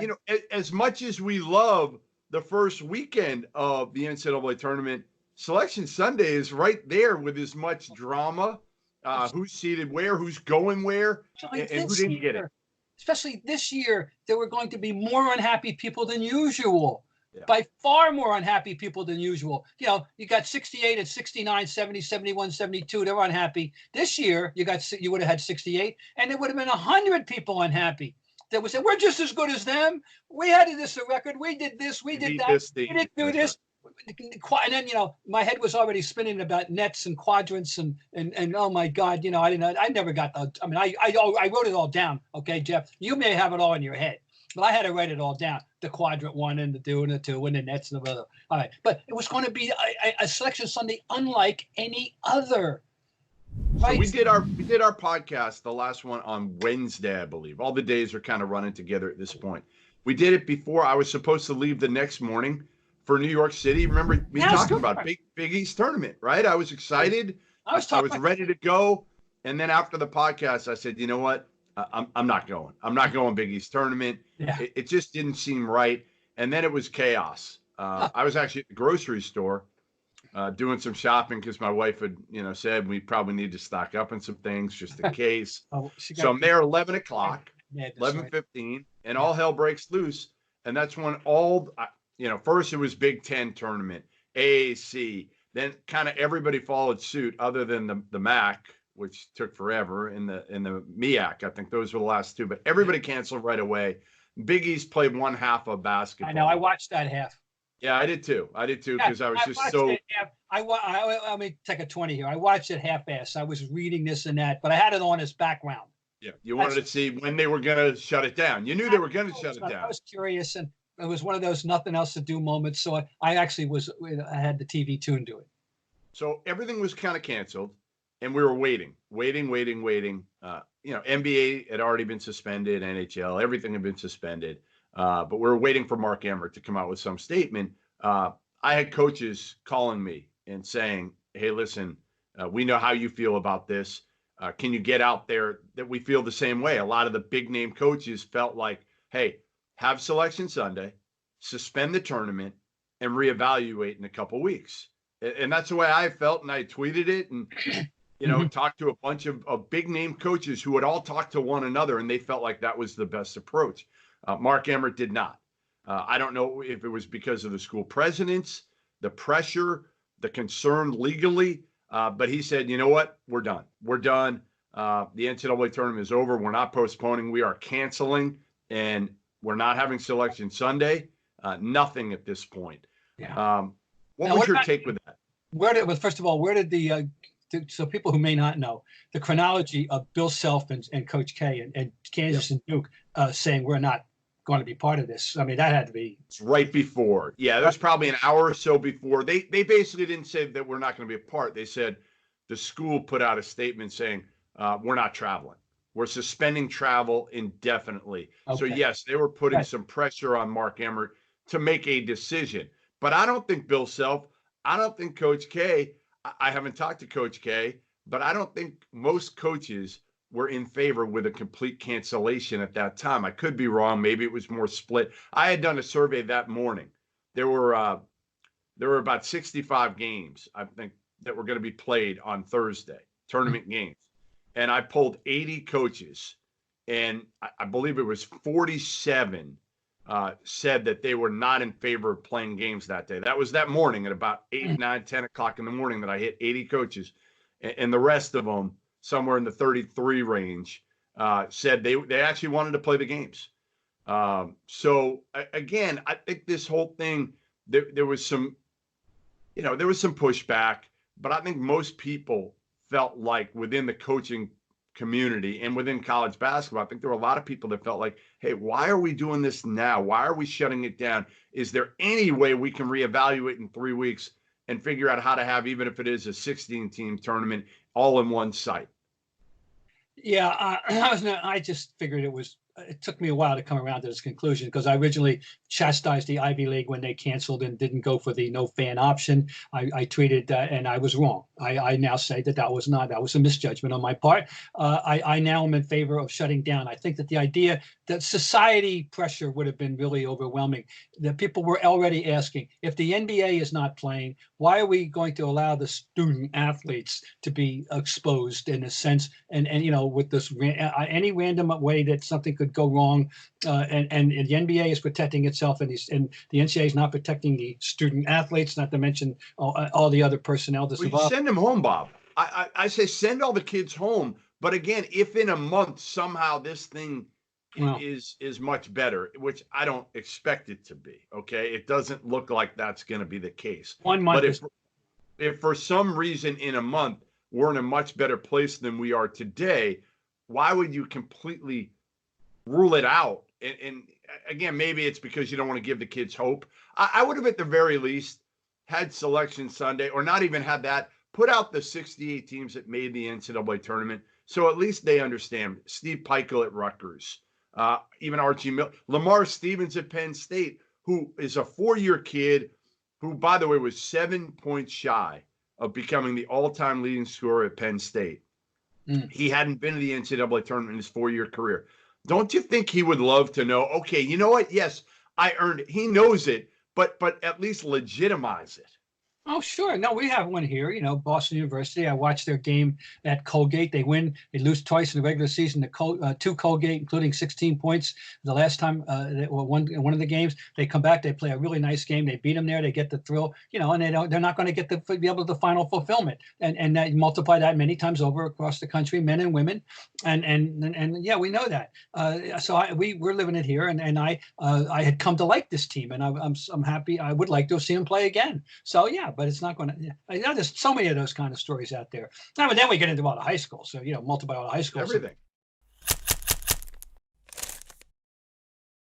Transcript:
you know, as much as we love the first weekend of the NCAA tournament, Selection Sunday is right there with as much drama. Who's seated where, who's going where, and who didn't get it. Especially this year, there were going to be more unhappy people than usual. Yeah. By far more unhappy people than usual. You know, you got 68 and 69, 70, 71, 72. They were unhappy. This year, you would have had 68, and there would have been 100 people unhappy that would say, we're just as good as them. We had this record. We did this. We did that. We didn't do this. And then, you know, my head was already spinning about nets and quadrants and oh my God, you know, I never got the, I mean, I wrote it all down. Okay, Jeff, you may have it all in your head, but I had to write it all down. The quadrant 1 and the 2 and the 2 and the nets and the other. All right. But it was going to be a Selection Sunday unlike any other. Right? So we did our podcast, the last one on Wednesday, I believe. All the days are kind of running together at this point. We did it before I was supposed to leave the next morning for New York City. Remember me talking about Big East tournament, right? I was excited. I was ready to go. And then after the podcast, I said, you know what? I'm not going. I'm not going Big East tournament. Yeah. It just didn't seem right. And then it was chaos. I was actually at the grocery store doing some shopping because my wife had, you know, said we probably need to stock up on some things just in case. So I'm there 11 o'clock, 11:15, and all hell breaks loose. And that's when you know, first it was Big Ten tournament, AAC. Then kind of everybody followed suit other than the MAC, which took forever, in the MEAC. I think those were the last two, but everybody canceled right away. Big East played one half of basketball. I know. I watched that half. Yeah, I did too. Because I was just so. Let me take a 20 here. I watched it half-assed. I was reading this and that, but I had it on as background. Yeah, you wanted to see when they were going to shut it down. You knew they were going to shut it down. I was curious, and it was one of those nothing else to do moments. So I actually I had the TV tuned to it. So everything was kind of canceled. And we were waiting. You know, NBA had already been suspended, NHL, everything had been suspended. But we were waiting for Mark Emmert to come out with some statement. I had coaches calling me and saying, hey, listen, we know how you feel about this. Can you get out there that we feel the same way? A lot of the big name coaches felt like, hey, have Selection Sunday, suspend the tournament, and reevaluate in a couple weeks. And that's the way I felt. And I tweeted it and, you know, talked to a bunch of big name coaches who had all talked to one another, and they felt like that was the best approach. Mark Emmert did not. I don't know if it was because of the school presidents, the pressure, the concern legally, but he said, you know what? We're done. We're done. The NCAA tournament is over. We're not postponing. We are canceling, and we're not having Selection Sunday. Nothing at this point. Yeah. What was your take with that? First of all, where did so people who may not know, the chronology of Bill Self and Coach K and Kansas and Duke saying we're not going to be part of this. I mean, that had to be. It's right before. Yeah, that was probably an hour or so before. They basically didn't say that we're not going to be a part. They said the school put out a statement saying we're not traveling. We're suspending travel indefinitely. Okay. So, yes, they were putting some pressure on Mark Emmert to make a decision. But I don't think Bill Self, I don't think Coach K, I haven't talked to Coach K, but I don't think most coaches were in favor with a complete cancellation at that time. I could be wrong. Maybe it was more split. I had done a survey that morning. There were about 65 games, I think, that were going to be played on Thursday, tournament games. And I polled 80 coaches, and I believe it was 47 said that they were not in favor of playing games that day. That was that morning at about 8, 9, 10 o'clock in the morning that I hit 80 coaches. And the rest of them, somewhere in the 33 range, said they actually wanted to play the games. So, again, I think this whole thing, there was some pushback, but I think most people felt like within the coaching community and within college basketball, I think there were a lot of people that felt like, hey, why are we doing this now? Why are we shutting it down? Is there any way we can reevaluate in 3 weeks and figure out how to have, even if it is a 16-team tournament, all in one site? Yeah, I just figured it was it took me a while to come around to this conclusion, because I originally chastised the Ivy League when they canceled and didn't go for the no fan option. I tweeted and I was wrong. I now say that was a misjudgment on my part. I now am in favor of shutting down. I think that the idea that society pressure would have been really overwhelming. That people were already asking, if the NBA is not playing, why are we going to allow the student athletes to be exposed in a sense? And with this any random way that something could go wrong, and the NBA is protecting itself, and the NCAA is not protecting the student athletes, not to mention all the other personnel that's involved. Send them home, Bob. I say send all the kids home. But again, if in a month somehow this thing is much better, which I don't expect it to be, okay? It doesn't look like that's going to be the case. 1 month. But if for some reason in a month we're in a much better place than we are today, why would you completely rule it out? And again, maybe it's because you don't want to give the kids hope. I would have at the very least had Selection Sunday, or not even had that. Put out the 68 teams that made the NCAA tournament, so at least they understand. Steve Peichel at Rutgers, even Archie Miller, Lamar Stevens at Penn State, who is a 4-year kid who, by the way, was 7 points shy of becoming the all-time leading scorer at Penn State. He hadn't been to the NCAA tournament in his 4-year career. Don't you think he would love to know, okay, you know what? Yes, I earned it. He knows it, but at least legitimize it. Oh, sure. No, we have one here. Boston University. I watched their game at Colgate. They win. They lose twice in the regular season to Colgate, including 16 points the last time they won one of the games. They come back. They play a really nice game. They beat them there. They get the thrill. And they're not going to get be able to the final fulfillment. And that, multiply that many times over across the country, men and women. And yeah, we know that. So we're living it here. And I had come to like this team, and I'm happy. I would like to see them play again. So yeah. But it's not going to. There's so many of those kind of stories out there. Now, but then we get into all the high school. So multiply all the high schools. Everything.